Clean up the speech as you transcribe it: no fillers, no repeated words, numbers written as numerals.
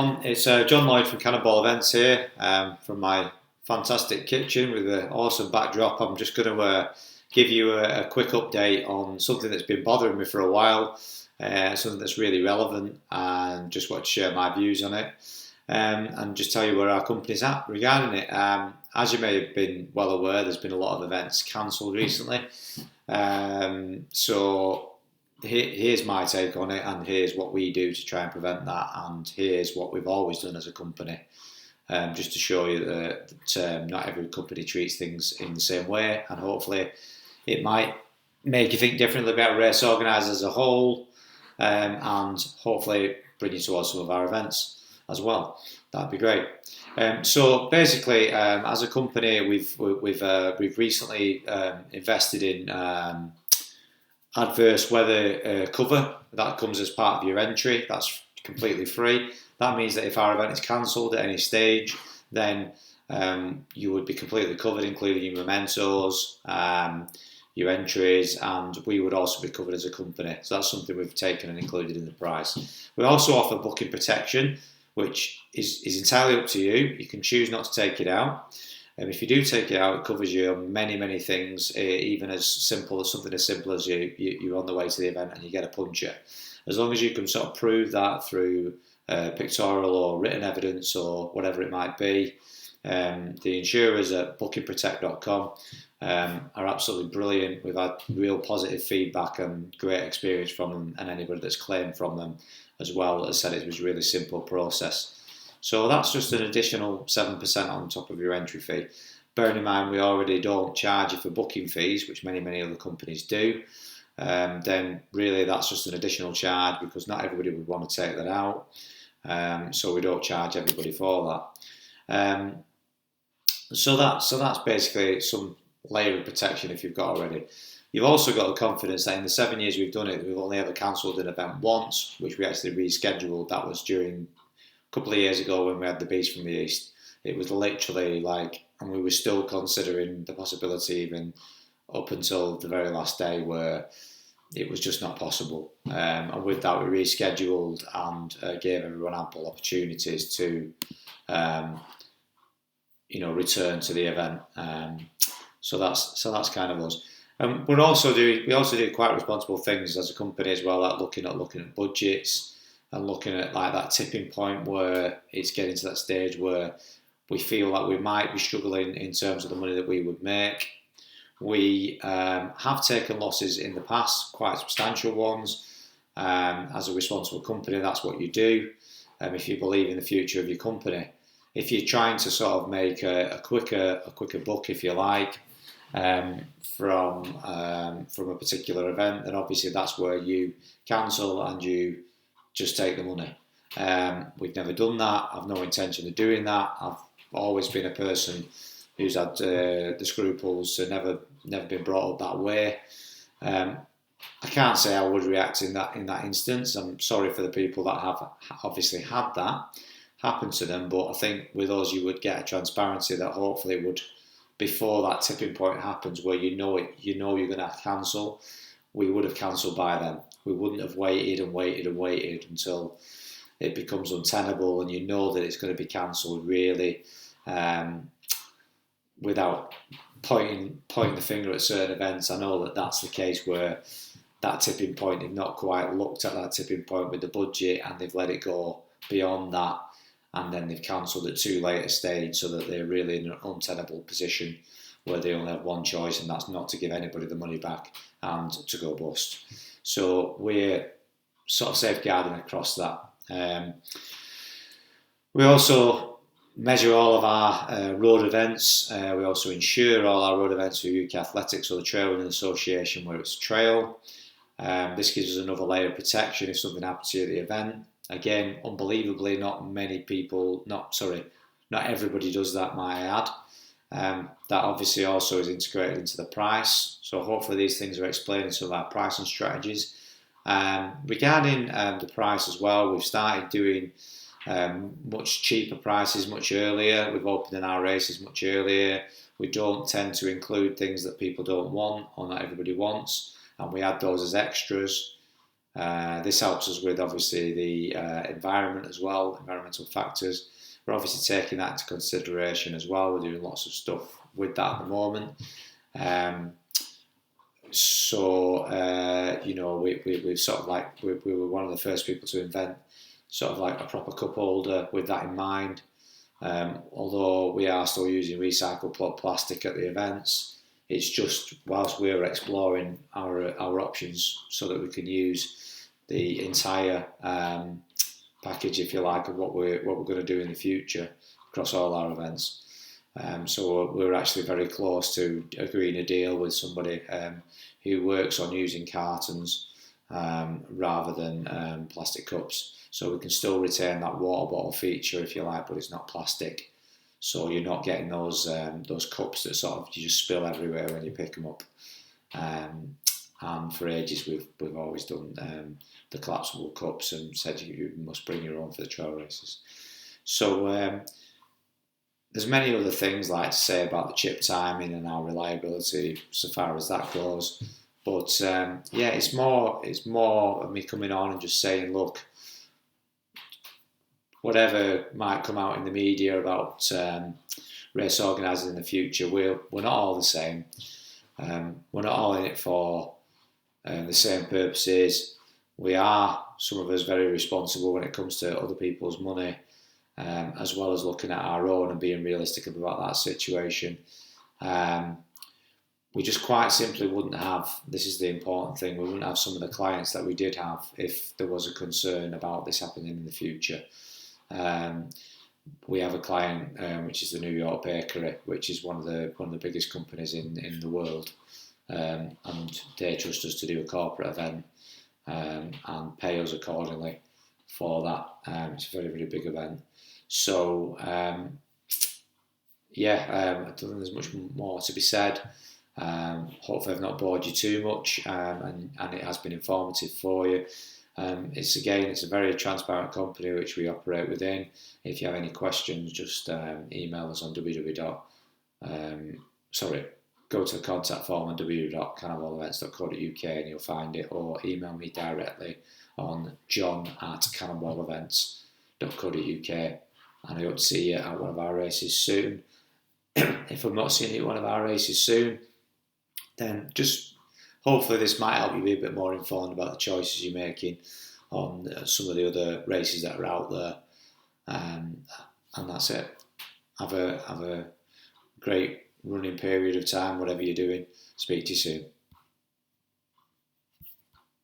It's John Lloyd from Cannonball Events here, from my fantastic kitchen with an awesome backdrop. I'm just going to give you a quick update on something that's been bothering me for a while, something that's really relevant, and just want to share my views on it, and just tell you where our company's at regarding it. As you may have been well aware, there's been a lot of events cancelled recently. So here's my take on it, and here's what we do to try and prevent that, and here's what we've always done as a company, just to show you that not every company treats things in the same way, and hopefully it might make you think differently about race organisers as a whole, and hopefully bring you towards some of our events as well. That'd be great. So basically, as a company, we've recently invested in adverse weather cover. That comes as part of your entry. That's completely free. That means that if our event is cancelled at any stage, then you would be completely covered, including your mementos, your entries, and we would also be covered as a company. So that's something we've taken and included in the price. We also offer booking protection, which is entirely up to you. You can choose not to take it out. If you do take it out, it covers you on many things, even as simple as something as simple as you're on the way to the event and you get a puncture. As long as you can sort of prove that through pictorial or written evidence or whatever it might be, the insurers at bookingprotect.com are absolutely brilliant. We've had real positive feedback and great experience from them, and anybody that's claimed from them as well has said it was a really simple process. So that's just an additional 7% on top of your entry fee. Bearing in mind we already don't charge you for booking fees, which many other companies do, then really that's just an additional charge because not everybody would want to take that out. So we don't charge everybody for that. So that's basically some layer of protection if you've got already. You've also got the confidence that in the 7 years we've done it, we've only ever cancelled an event once, which we actually rescheduled. That was during a couple of years ago when we had the Beast from the East. It was literally and we were still considering the possibility even up until the very last day where it was just not possible. And with that, we rescheduled and gave everyone ample opportunities to, return to the event. So that's kind of us. We also do quite responsible things as a company as well, like looking at budgets and looking at that tipping point where it's getting to that stage where we feel like we might be struggling in terms of the money that we would make. We have taken losses in the past, quite substantial ones. As a responsible company, that's what you do. If you believe in the future of your company, if you're trying to sort of make a quicker buck, if you like, from a particular event, then obviously that's where you cancel and you just take the money. We've never done that. I've no intention of doing that. I've always been a person who's had the scruples, so never been brought up that way. I can't say I would react in that instance. I'm sorry for the people that have obviously had that happen to them, but I think with us you would get a transparency that hopefully would, before that tipping point happens where you're going to cancel, we would have cancelled by then. We wouldn't have waited until it becomes untenable and you know that it's going to be cancelled really, without pointing the finger at certain events. I know that that's the case where that tipping point, they've not quite looked at that tipping point with the budget and they've let it go beyond that, and then they've cancelled at too late a stage so that they're really in an untenable position where they only have one choice, and that's not to give anybody the money back and to go bust. So we're sort of safeguarding across that. We also measure all of our road events. We also insure all our road events through UK Athletics or the Trail Running Association where it's trail. This gives us another layer of protection if something happens to you at the event. Again, unbelievably, not everybody does that, might I add. That obviously also is integrated into the price. So hopefully these things are explaining some of our pricing strategies. Regarding the price as well, we've started doing much cheaper prices much earlier. We've opened in our races much earlier. We don't tend to include things that people don't want or not everybody wants, and we add those as extras. This helps us with obviously the environment as well, environmental factors. We're obviously taking that into consideration as well. We're doing lots of stuff with that at the moment. We've sort of like, we were one of the first people to invent sort of like a proper cup holder with that in mind. Although we are still using recycled plastic at the events, it's just whilst we're exploring our options so that we can use the entire package, if you like, of what we're going to do in the future across all our events. So we're actually very close to agreeing a deal with somebody who works on using cartons rather than plastic cups. So we can still retain that water bottle feature, if you like, but it's not plastic. So you're not getting those cups that sort of you just spill everywhere when you pick them up. And for ages we've always done the collapsible cups and said you must bring your own for the trail races. So there's many other things like to say about the chip timing and our reliability so far as that goes. But it's more of me coming on and just saying, look, whatever might come out in the media about race organisers in the future, we're not all the same. We're not all in it for the same purposes. We are, some of us, very responsible when it comes to other people's money, as well as looking at our own and being realistic about that situation. We just quite simply wouldn't have, this is the important thing, we wouldn't have some of the clients that we did have if there was a concern about this happening in the future. We have a client which is the New York Bakery, which is one of the biggest companies in the world, and they trust us to do a corporate event and pay us accordingly for that. It's a very, very big event. So I don't think there's much more to be said. Hopefully I've not bored you too much, and it has been informative for you. It's a very transparent company which we operate within. If you have any questions, just email us on go to the contact form on www.cannonballevents.co.uk and you'll find it, or email me directly on john@cannonballevents.co.uk, and I hope to see you at one of our races soon. If I'm not seeing you at one of our races soon, then just hopefully this might help you be a bit more informed about the choices you're making on some of the other races that are out there. And that's it. Have a great running period of time, whatever you're doing. Speak to you soon.